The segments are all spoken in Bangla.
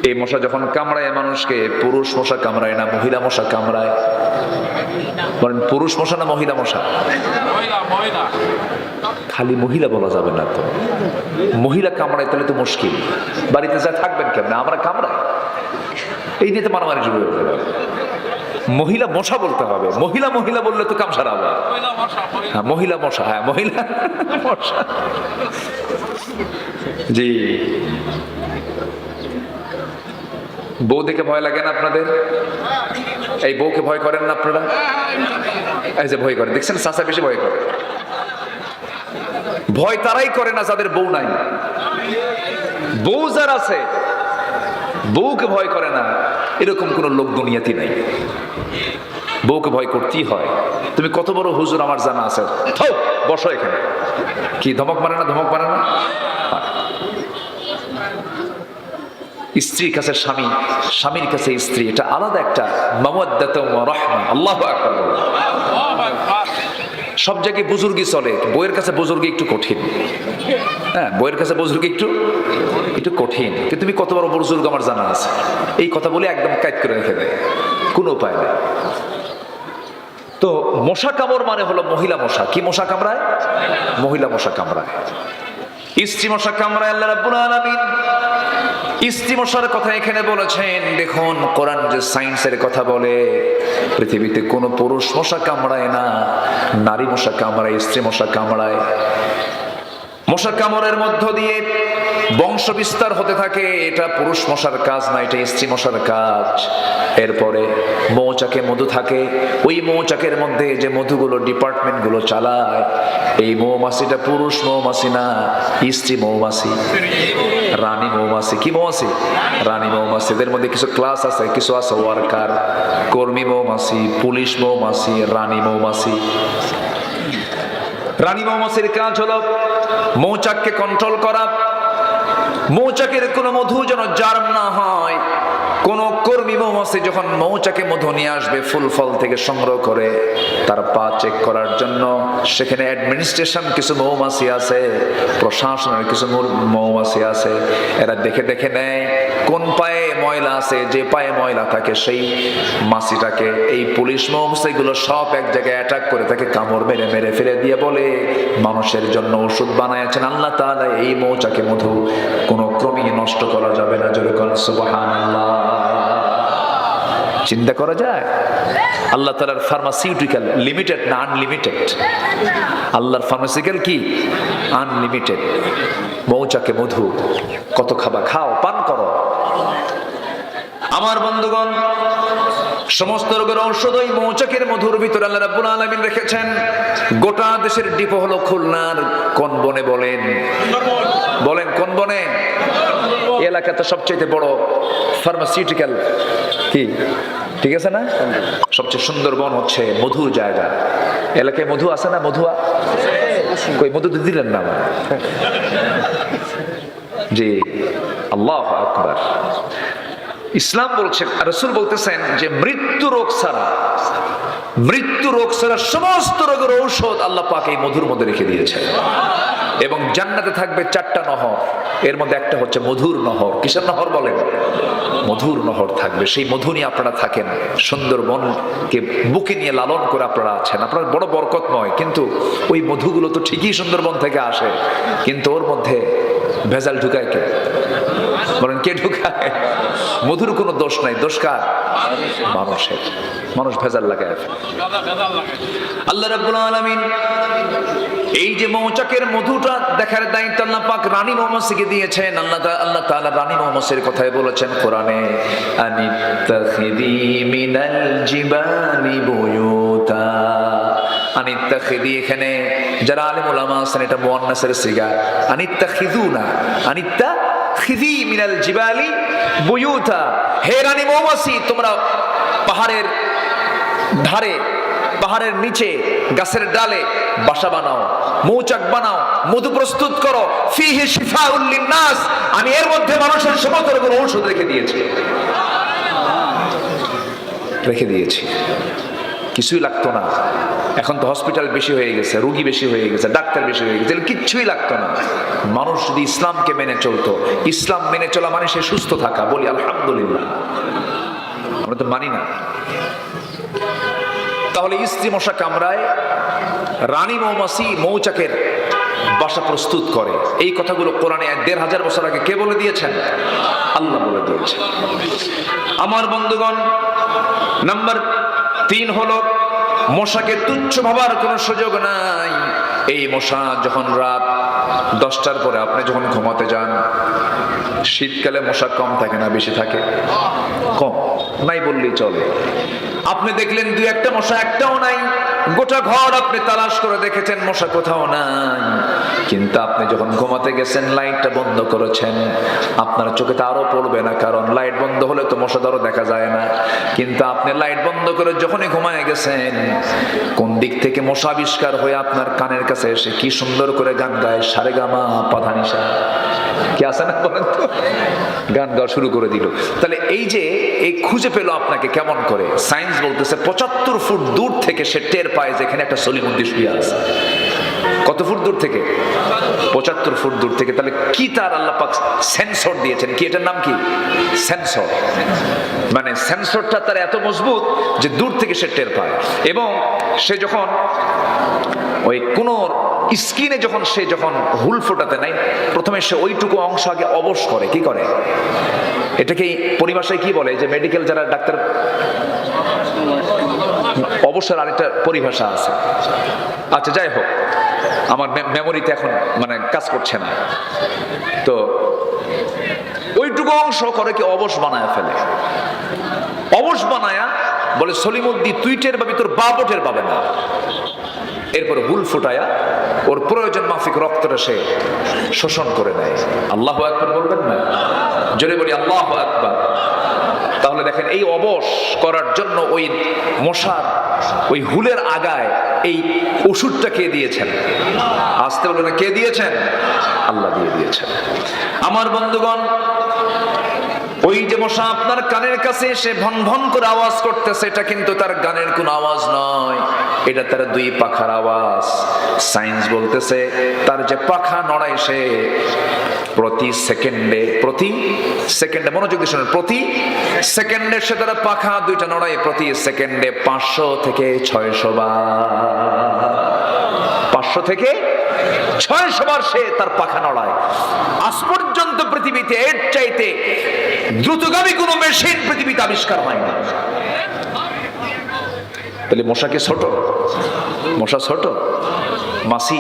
এই মশা যখন কামড়ায় মানুষকে, পুরুষ মশা কামড়ায় না মহিলা মশা কামড়ায়? বলেন পুরুষ মশা না মহিলা মশা? খালি মহিলা বলা যাবে না তো, মহিলা কামড়ায় তাহলে তো মুশকিল, বাড়িতে যা থাকবেন কেমন? আমরা কামড়াই, এই নিয়ে তো মারামারি শুরু হয়ে যাবে। মহিলা মশা বলতে হবে, মহিলা মহিলা বললে তো কাম সারা হবে। হ্যাঁ মহিলা মশা, হ্যাঁ মহিলা মশা। জি, বউ দেখে ভয় লাগে না আপনাদের? এই বউকে ভয় করেন না আপনারা? এই যে ভয় করে, দেখছেন চাচা বেশি ভয় করে। ভয় তারাই করে না যাদের বউ নাই। বউ যার আছে, বউকে ভয় করে না এরকম কোন লোক দুনিয়াতে নাই। বউকে ভয় করতেই হয়। তুমি কত বড় হুজুর আমার জানা আছে, বসো এখানে, কি ধমক মারে না? ধমক মারে না? স্ত্রীর কাছে স্বামী, স্বামীর কাছে স্ত্রী, এটা আলাদা একটা মাওয়াদ্দাত ওয়া রাহমা। আল্লাহু আকবার। সব জায়গায় বুজুর্গি চলে, বইয়ের কাছে বুজুর্গি একটু কঠিন। হ্যাঁ বইয়ের কাছে বুজুর্গি একটু কঠিন, কিন্তু তুমি কত বড় বুজুর্গ আমার জানা আছে, এই কথা বলে একদম কাইদ করে রেখে দেয়, কোনো উপায় নেই। তো মশা কামড় মানে হলো মহিলা মশা। কি মশা কামড়ায়? মহিলা মশা কামড়ায়। স্ত্রী মশা কামড়ায় আল্লাহ রাব্বুল আলামিন স্ত্রী মশার কথা এখানে বলেছেন। দেখুন কোরআন যে সায়েন্সের কথা বলে, পৃথিবীতে কোনো পুরুষ মশা কামড়ায় না, নারী মশা কামড়ায়, স্ত্রী মশা কামড়ায়। মশা কামড়ের মধ্য দিয়ে বংশ বিস্তার হতে থাকে, এটা পুরুষ মশার কাজ না, এটা স্ত্রী মশার কাজ। এরপরে মৌচাকে মধু থাকে, ওই মৌচাকের মধ্যে যে মধুগুলো ডিপার্টমেন্ট গুলো চালায়, এই মৌমাছিটা পুরুষ মৌমাছি না, স্ত্রী মৌমাছি, রানী মৌমাছি। কি মৌমাছি? রানী মৌমাছি। এদের মধ্যে কিছু ক্লাস আছে, কিছু আছে ওয়ার্কার, কর্মী মৌমাছি, পুলিশ মৌমাছি, রানী মৌমাছি। রানী মৌমাছির কাজ হলো মৌচাককে কন্ট্রোল করা, মৌচাকের কোনো মধু যেন জার্ম না হয়। কোন কর্মী মৌমাছি যখন মৌচাকে মধু নিয়ে আসবে ফুল ফল থেকে সংগ্রহ করে, তার পা চেক করার জন্য সেখানে অ্যাডমিনিস্ট্রেশন কিছু মৌমাছি আছে, প্রশাসনের কিছু মৌমাছি আছে, এরা দেখে দেখে নেয় কোন পায়ে ময়লা আছে, যে পায়ে ময়লা থাকে সেই মাছিটাকে এই পুলিশ মৌমাছিগুলো সব এক জায়গায় অ্যাটাক করে তাকে কামড় মেরে মেরে ফেলে দিয়ে বলে মানুষের জন্য ওষুধ বানাইছেন আল্লাহ তাআলা, এই মৌচাকে মধু কোনো ক্রমেই নষ্ট করা যাবে না। যেরকম সুবহানাল্লাহ। চিন্তা করা যায়? আল্লাহ তাআলার ফার্মাসিউটিক্যাল লিমিটেড না আনলিমিটেড? আল্লাহর ফার্মাসিউটিক্যাল কি? আনলিমিটেড। মৌচাকে মধু কত খাবা, খাও, পান করো। আমার বন্ধুগণ, সমস্ত রোগের ঔষধ ওই মৌচাকের মধুর ভিতরে আল্লাহ রাব্বুল আলামিন রেখেছেন। গোটা দেশের ডিপো হলো খুলনার কোন বনে? বলেন কোন বনে? এলাকাতে সবচেয়ে বড় ফার্মাসিউটিক্যাল কি, ঠিক আছে না? সবচেয়ে সুন্দর বন হচ্ছে মধুর জায়গা। এলাকায় মধু আছে না? মধুয়া কই? মধু দিলেন না? জি, আল্লাহু আকবার। ইসলাম বলছে, রাসূল বলতেছেন যে মৃত্যু রোগ ছাড়া সমস্ত রোগের ঔষধ আল্লাহ পাক এই মধুর মধ্যে রেখে দিয়েছেন। এবং জান্নাতে থাকবে 4টা নহর, এর মধ্যে একটা হচ্ছে মধুর নহর। কিসের নহর বলেন? মধুর নহর থাকবে। সেই মধু নিয়ে আপনারা থাকেন, সুন্দরবনকে বুকে নিয়ে লালন করে আপনারা আছেন। আপনার বড় বরকতময়, কিন্তু ওই মধুগুলো তো ঠিকই সুন্দরবন থেকে আসে, কিন্তু ওর মধ্যে ভেজাল ঢুকায় কে? বলেন কে ঢুকায়? মধুর কোনো দোষ নাই, দোষ কার? মানুষের। মানুষ ভেজাল লাগায়। আল্লাহ রাব্বুল আলামিন এই যে মৌচাকের মধুটা দেখার দায়িত্ব আল্লাহ পাক রানী মৌমাছিকে দিয়েছেন। আল্লাহ তাআলা রানী মৌমাছির কথাই বলেছেন কোরআনে, আনিত্তাখিদি মিনাল জিবালি বুয়ুতা। আনিত্তাখিদি, এখানে যারা আলেম উলামা আছেন এটা মুয়ান্নাসের সিগা। আনিত্তাখিদুনা, আনিত্তাখিদি মিনাল জিবালি বুয়ুতা। হে রানী মৌমাছি, তোমরা পাহাড়ের ধারে, পাহাড়ের নিচে, গাছের ডালে বাসা বানাও, মৌচাক বানাও, মধু প্রস্তুত করো। ফিহি শিফাউল লিন্নাস, আমি এর মধ্যে মানুষের সমস্ত রোগের ঔষধ রেখে দিয়েছি। কিছুই লাগতো না। এখন তো হসপিটাল বেশি হয়ে গেছে, রোগী বেশি হয়ে গেছে, ডাক্তার বেশি হয়ে গেছে, কিচ্ছুই লাগতো না। মানুষ যদি ইসলামকে মেনে চলতো, ইসলাম মেনে চলা মানে সে সুস্থ থাকা। বলি আলহামদুলিল্লাহ। আমরা তো মানি না। তাহলে স্ত্রী মশা কামড়ায়, রানী মৌমাছি মৌচাকের বাসা প্রস্তুত করে। এই কথাগুলো কোরআনে ১,৫০০ বছর আগে কে বলে দিয়েছেন? আল্লাহ বলে দিয়েছেন। আমার বন্ধুগণ, নাম্বার ৩ হলো মশাকে তুচ্ছ ভাবার কোনো সুযোগ নাই। এই মশা যখন রাত 10টার পরে আপনি যখন ঘুমাতে যান, শীতকালে মশা কম থাকে না বেশি থাকে? কম, নাই বললেই চলে। আপনি দেখলেন 2-1টা মশা, একটাও নাই। গোটা ঘর আপনি তালাশ করে দেখেছেন, মশা কোথাও নাই। কিন্তু আপনি যখন ঘুমাতে গেছেন, লাইটটা বন্ধ করেছেন, আপনার চোখে তো আরো পড়বে না, কারণ লাইট বন্ধ হলে তো মশা ধরো দেখা যায় না। কিন্তু আপনি লাইট বন্ধ করে যখনই ঘুমায় গেছেন, কোন দিক থেকে মশা আবিষ্কার হয়ে আপনার কানের কাছে এসে কি সুন্দর করে গান গায়, সারেগামা পাধানিসা, কি আছে না বলেন তো, গান গাওয়া শুরু করে দিল। তাহলে এই যে এই খুঁজে পেল আপনাকে কেমন করে? সায়েন্স বলতেছে ৭৫ ফুট দূর থেকে সে টের পায় যে এখানে একটা সলিমুদ্দি শুয়ে আছে। কত ফুট দূর থেকে? ৭৫ ফুট দূর থেকে। তাহলে কি তার আল্লাহ পাক সেন্সর দিয়েছেন, কি এটার নাম কি? সেন্সর। মানে সেন্সরটা তার এত মজবুত যে দূর থেকে সে টের পায়। এবং সে যখন ওই কোন স্কিনে সে যখন হুল ফোটাতে নাই, প্রথমে সে ওইটুকু অংশ আগে অবশ করে। কি করে? এটাকে পরিভাষায় কি বলে? যে মেডিকেল যারা ডাক্তার, অবসর আরেকটা পরিভাষা আছে। আচ্ছা, যাই হোক, আমার মেমোরিতে এখন মানে কাজ করছে না। তো ওইটুকু অংশ করে কি অবশ বানায় ফেলে। অবশ বানায়া বলে সলিমুদ্দি তুই টের পাবি, তোর বাপও টের পাবে না। এরপরে হুল ফুটায়া ওর প্রয়োজন মাফিক রক্তটা সে শোষণ করে নেয়। আল্লাহু আকবার বলবেন না? জোরে বলি আল্লাহু আকবার। তাহলে দেখেন, এই অবশ করার জন্য ওই মশার ওই হুলের আগায় এই ওষুধটা কে দিয়েছেন? আসতে বলে না, কে দিয়েছেন? আল্লাহ দিয়ে দিয়েছেন। আমার বন্ধুগণ, ওই যে মশা আপনার কানের কাছে এসে ভন ভন করে আওয়াজ করতেছে, এটা কিন্তু তার গানের কোনো আওয়াজ নয়, এটা তার 2 পাখার আওয়াজ। সায়েন্স বলতেছে তার যে পাখা নড়ায়, সে প্রতি সেকেন্ডে মনোযোগ দিয়ে শুনুন, প্রতি সেকেন্ডে সে তার পাখা 2টা নড়ায়। প্রতি সেকেন্ডে 500 থেকে 600 বার, 500 থেকে 600 বার সে তার পাখা নড়ায়। আজ পর্যন্ত পৃথিবীতে এর চাইতে দ্রুতগামী কোনো মেশিন পৃথিবীতে আবিষ্কার হয়নি। তাহলে মশাকে ছোট, মশা ছোট, মাছি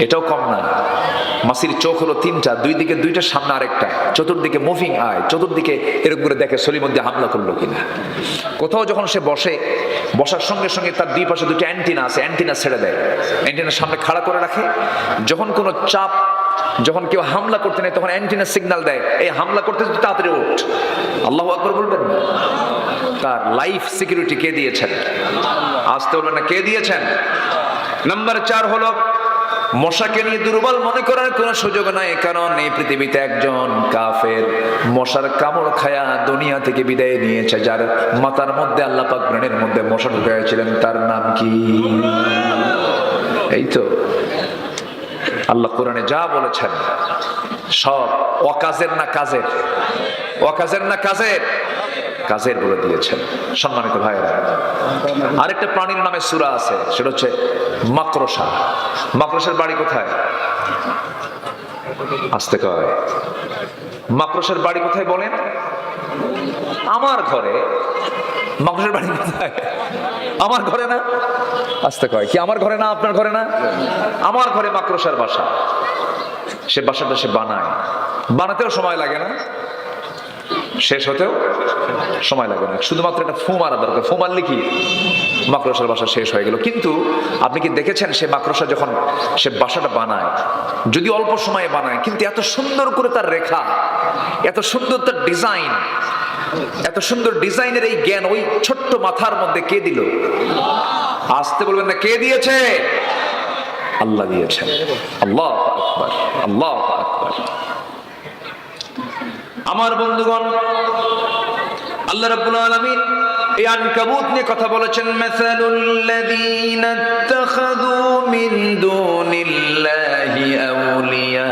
এটাও কম না। মাছির চোখ হলো 3টা, 2 দিকে 2টা, সামনে আরেকটা, চতুর্দিকে মুভিং আয়, চতুর্দিকে এরকম করে দেখে সলিমুদ্দি হামলা করলো কিনা। কোথাও যখন সে বসে, বসার সঙ্গে সঙ্গে তার 2 পাশে 2টা অ্যান্টিনা আছে, অ্যান্টিনা ছেড়ে দেয়, অ্যান্টিনার সামনে খাড়া করে রাখে। যখন কোনো চাপ, যখন কেউ হামলা করতে নেই, তখন অ্যান্টিনা সিগন্যাল দেয়, এই হামলা করতে তাড়াতাড়ি ওঠ। আল্লাহু আকবার বলবেন না? তার লাইফ সিকিউরিটি কে দিয়েছেন? আসতে বলবেন না, কে দিয়েছেন? নাম্বার 4 হলো মশাকে নিয়ে দুর্বল মনে করার কোনো সুযোগ নাই, কারণ এই পৃথিবীতে একজন কাফের মশার কামড় খায়া দুনিয়া থেকে বিদায় নিয়েছে, যার মাথার মধ্যে আল্লাহ পাক ব্রেনের মধ্যে মশা ঢুকাইছিলেন। তার নাম কি? এই তো আল্লাহ কোরআনে যা বলেছেন সব অকাজের না কাজের, অকাজের না কাজের, কাজের বলে দিয়েছেন। সম্মানিত ভাইরা, আরেকটা প্রাণীর নামে সূরা আছে, সেটা হচ্ছে মাকড়সা। মাকড়সার বাড়ি কোথায়? আসতে কয়, মাকড়সার বাড়ি কোথায় বলেন? আমার ঘরে। মাকড়সার বাড়ি কোথায়? আমার ঘরে না? আসতে কয়, কি আমার ঘরে না? আপনার ঘরে না? আমার ঘরে মাকড়সার বাসা। সে বাসাটা সে বানায়, বানাতেও সময় লাগে না, শেষ হতেও সময় লাগে না, শুধুমাত্র একটা ফু মারা দরকার। ফু মারলে কি মাকড়সার বাসা শেষ হয়ে গেল। কিন্তু আপনি কি দেখেছেন সে মাকড়সা যখন সে বাসাটা বানায়, যদি অল্প সময়ে বানায়, কিন্তু এত সুন্দর করে তার রেখা, এত সুন্দর তার ডিজাইন, এত সুন্দর ডিজাইনের এই জ্ঞান ওই ছোট্ট মাথার মধ্যে কে দিল? আসতে বলবেন না, কে দিয়েছে? আল্লাহ দিয়েছেন। আল্লাহু আকবার, আল্লাহু আকবার। আমার বন্ধুগণ, আল্লাহ রাব্বুল আলামিন এই আনকাবুত নিয়ে কথা বলেছেন, মাসালুল লাযীনা ইত্তাখাযু মিন দুনিল্লাহি আউলিয়া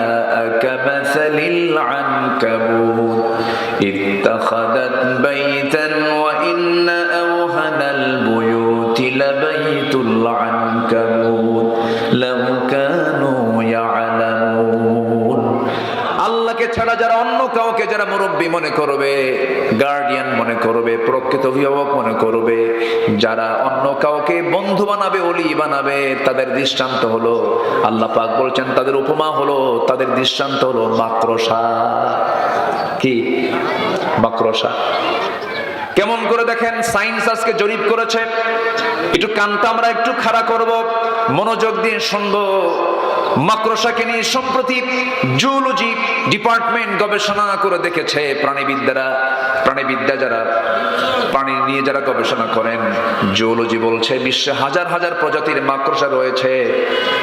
কামাসালিল আনকাবুত ইত্তাখাযাত বাইতান ওয়া ইন্না আওহানাল বুয়ুতি লাবাইতুল আনকাবুত লাউ কানু ইয়ালামুন। আল্লাহকে ছাড়া যারা অন্য কাউকে যারা মুরব্বী মনে করবে, গার্ডিয়ান মনে করবে, প্রকৃত অভিভাবক মনে করবে, যারা অন্য কাউকে বন্ধু বানাবে, ওলি বানাবে, তাদের দৃষ্টান্ত হলো, আল্লাহ পাক বলছেন তাদের উপমা হলো, তাদের দৃষ্টান্ত হলো মাকড়সা। কি মাকড়সা? কেমন করে দেখেন, সায়েন্স আজকে জরিপ করেছে, একটু কানটা আমরা একটু খাড়া করব, মনোযোগ দিয়ে শুনবো। মাকড়সাকে নিয়ে সম্প্রতি জুওলজি ডিপার্টমেন্ট গবেষণা করে দেখেছে, প্রাণীবিদ্যা যারা প্রাণী নিয়ে যারা গবেষণা করেন, জুওলজি বলছে বিশ্বে হাজার হাজার প্রজাতির মাকড়সা রয়েছে।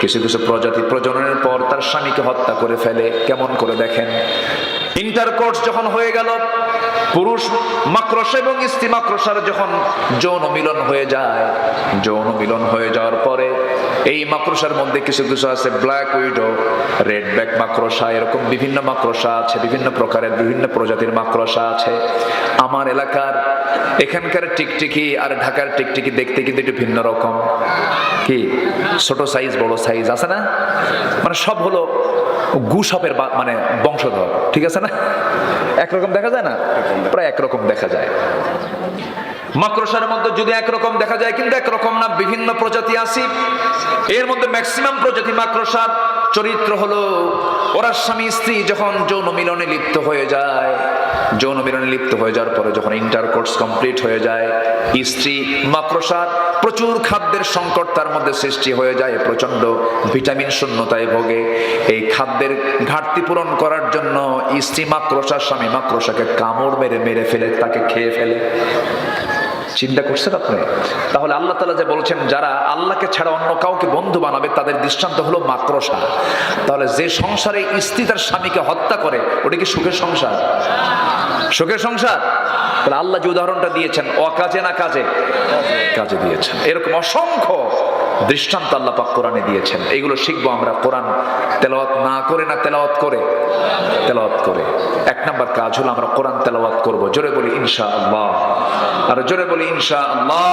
কিছু কিছু প্রজাতি প্রজননের পর তার স্বামীকে হত্যা করে ফেলে। কেমন করে দেখেন, ইন্টারকোর্স যখন হয়ে গেল, পুরুষ মাকড়সা এবং স্ত্রী মাকড়সার যখন যৌন মিলন হয়ে যায়, যৌন মিলন হয়ে যাওয়ার পরে এই মাকড়সার মধ্যে কিছু কিছু আছে ব্ল্যাক উইডো, রেড ব্যাক মাকড়সা, এরকম বিভিন্ন মাকড়সা আছে, বিভিন্ন প্রকারের বিভিন্ন প্রজাতির মাকড়সা আছে। আমার এলাকার এখানকার টিকটিকি আর ঢাকার টিকটিকি দেখতে কিন্তু একটু ভিন্ন রকম। কি ছোট সাইজ বড় সাইজ আছে না, মানে সব হলো গুসাপের মানে বংশধর, ঠিক আছে না? একরকম দেখা যায় না, প্রায় একরকম দেখা যায়। মাকড়সার মধ্যে যদি একরকম দেখা যায়, কিন্তু একরকম না, বিভিন্ন প্রজাতি আছে। এর মধ্যে ম্যাক্সিমাম প্রজাতি মাকড়সার চরিত্র হলো, ওরা স্বামী স্ত্রী যখন যৌন মিলনে লিপ্ত হয়ে যায়, যৌন মিলনে লিপ্ত হয়ে যাওয়ার পরে যখন ইন্টারকোর্স কমপ্লিট হয়ে যায়, স্ত্রী মাকড়সার প্রচুর খাদ্যের সংকট তার মধ্যে সৃষ্টি হয়ে যায়, প্রচন্ড ভিটামিন শূন্যতায় ভোগে। এই খাদ্যের ঘাটতি পূরণ করার জন্য স্ত্রী মাকড়সার স্বামী মাকড়সাকে কামড় মেরে মেরে ফেলে, তাকে খেয়ে ফেলে। চিন্তা করছেন আপনি? তাহলে আল্লাহ তাআলা যে বলছেন যারা আল্লাহকে ছাড়া অন্য কাউকে বন্ধু বানাবে তাদের দৃষ্টান্ত হলো মাকড়সা। তাহলে যে সংসারে স্ত্রী তার স্বামীকে হত্যা করে, ওটা কি সুখের সংসার? সুখের সংসার? তাহলে আল্লাহ যে উদাহরণটা দিয়েছেন, অকাজে না কাজে? কাজে দিয়েছেন। এরকম অসংখ্য দৃষ্টান্ত আল্লাহ পাক কোরআনে দিয়েছেন। এইগুলো শিখবো আমরা, কোরআন তেলাওয়াত না করে না তেলাওয়াত করে। তেলাওয়াত করে এক নাম্বার কাজ হলো আমরা কোরআন তেলাওয়াত করব। জোরে বলি ইনশাআল্লাহ, আর জোরে বলি ইনশাআল্লাহ।